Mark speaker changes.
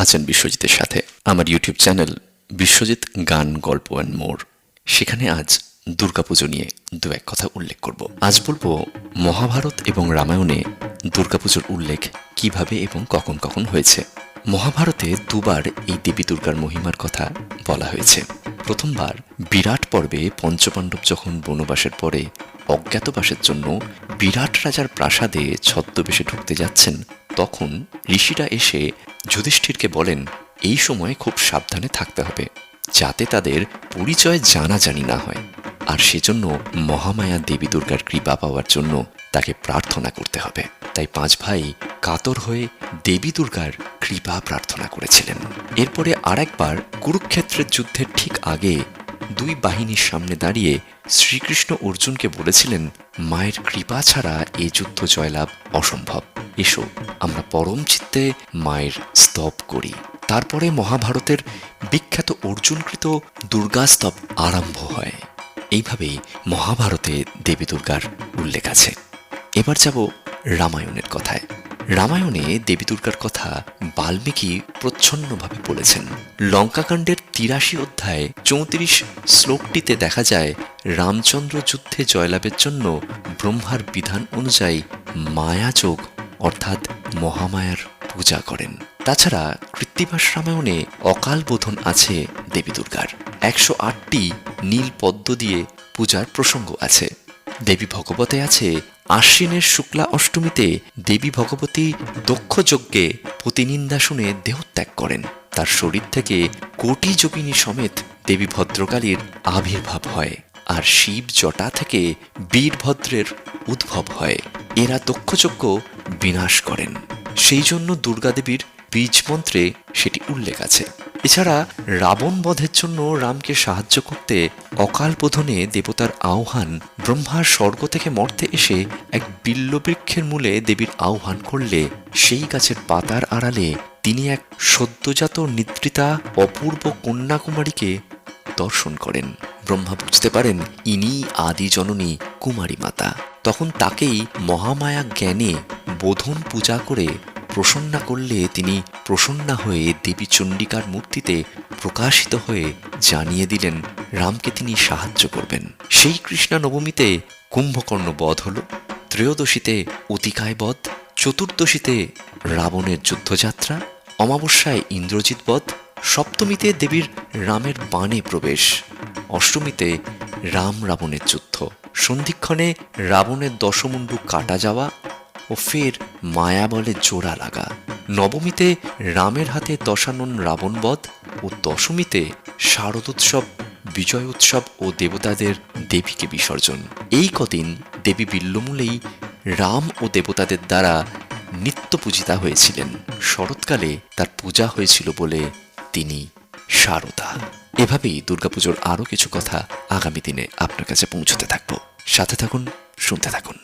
Speaker 1: আছেন বিশ্বজিতের সাথে আমার ইউটিউব চ্যানেল বিশ্বজিৎ গান গল্প অ্যান্ড মোর। সেখানে আজ দুর্গাপুজো নিয়ে দু এক কথা উল্লেখ করব। আজ বলবো মহাভারত এবং রামায়ণে দুর্গাপুজোর উল্লেখ কিভাবে এবং কখন কখন হয়েছে। মহাভারতে দুবার এই দেবী দুর্গার মহিমার কথা বলা হয়েছে। প্রথমবার বিরাট পর্বে পঞ্চপাণ্ডব যখন বনবাসের পরে অজ্ঞাতবাসের জন্য বিরাট রাজার প্রাসাদে ছদ্মবেশে ঢুকতে যাচ্ছেন, তখন ঋষিরা এসে যুধিষ্ঠিরকে বলেন এই সময় খুব সাবধানে থাকতে হবে যাতে তাদের পরিচয় জানাজানি না হয়, আর সেজন্য মহামায়া দেবী দুর্গার কৃপা পাওয়ার জন্য তাকে প্রার্থনা করতে হবে। তাই পাঁচ ভাই কাতর হয়ে দেবী দুর্গার কৃপা প্রার্থনা করেছিলেন। এরপরে আরেকবার কুরুক্ষেত্রের যুদ্ধের ঠিক আগে দুই বাহিনীর সামনে দাঁড়িয়ে শ্রীকৃষ্ণ অর্জুনকে বলেছিলেন মায়ের কৃপা ছাড়া এ যুদ্ধ জয়লাভ অসম্ভব, এসো আমরা পরম চিত্তে মায়ের স্তব করি। তারপরে মহাভারতের বিখ্যাত অর্জুনকৃত দুর্গাস্তব আরম্ভ হয়। এইভাবেই মহাভারতে দেবী দুর্গার উল্লেখ আছে। এবার যাব রামায়ণের কথায়। রামায়ণে দেবী দুর্গার কথা বাল্মীকি প্রচ্ছন্নভাবে বলেছেন। লঙ্কাকাণ্ডের ৮৩ অধ্যায় ৩৪ শ্লোকটিতে দেখা যায় রামচন্দ্র যুদ্ধে জয়লাভের জন্য ব্রহ্মার বিধান অনুযায়ী মায়াযোগ অর্থাৎ মহামায়ার পূজা করেন। তাছাড়া কৃত্তিবাস রামায়ণে অকাল বোধন আছে দেবী দুর্গার। ১০৮টি নীল পদ্ম দিয়ে পূজার প্রসঙ্গ আছে। দেবী ভগবতে আছে আশ্বিনের শুক্লা অষ্টমীতে দেবী ভগবতী দক্ষ যজ্ঞে প্রতিনিন্দা শুনে দেহত্যাগ করেন। তার শরীর থেকে কোটি যোগিনী সমেত দেবী ভদ্রকালীর আবির্ভাব হয়, আর শিব জটা থেকে বীরভদ্রের উদ্ভব হয়। এরা দক্ষযজ্ঞ বিনাশ করেন, সেই জন্য দুর্গাদেবীর বীজ মন্ত্রে সেটি উল্লেখ আছে। এছাড়া রাবণ বধের জন্য রামকে সাহায্য করতে অকাল বোধনে দেবতার আহ্বান, ব্রহ্মার স্বর্গ থেকে মর্তে এসে এক বিল্লবৃক্ষের মূলে দেবীর আহ্বান করলে সেই গাছের পাতার আড়ালে তিনি এক সদ্যজাত নিদ্রিতা অপূর্ব কন্যাকুমারীকে দর্শন করেন। ব্রহ্মা বুঝতে পারেন ইনি আদি জননী কুমারী মাতা। তখন তাকেই মহামায়া জ্ঞানে বোধন পূজা করে প্রসন্না করলে তিনি প্রসন্না হয়ে দেবী চণ্ডিকার মূর্তিতে প্রকাশিত হয়ে জানিয়ে দিলেন রামকে তিনি সাহায্য করবেন। সেই কৃষ্ণা নবমীতে কুম্ভকর্ণ বধ হল, ত্রয়োদশীতে অতিকায় বধ, চতুর্দশীতে রাবণের যুদ্ধযাত্রা, অমাবস্যায় ইন্দ্রজিৎ বধ, সপ্তমীতে দেবীর রামের বাণে প্রবেশ, অষ্টমীতে রাম রাবণের যুদ্ধ, সন্ধিক্ষণে রাবণের দশমুণ্ডু কাটা যাওয়া ও ফের মায়া বলে জোড়া লাগা, নবমীতে রামের হাতে দশানন রাবণ বধ ও দশমীতে শারদোৎসব, বিজয় উৎসব ও দেবতাদের দেবীকে বিসর্জন। এই কদিন দেবী বিল্লমূলেই রাম ও দেবতাদের দ্বারা নিত্য পূজিতা হয়েছিলেন। শরৎকালে তার পূজা হয়েছিল বলে তিনি শারদা। এভাবেই দুর্গাপুজোর আরও কিছু কথা আগামী দিনে আপনার কাছে পৌঁছতে থাকবো। সাথে থাকুন, শুনতে থাকুন।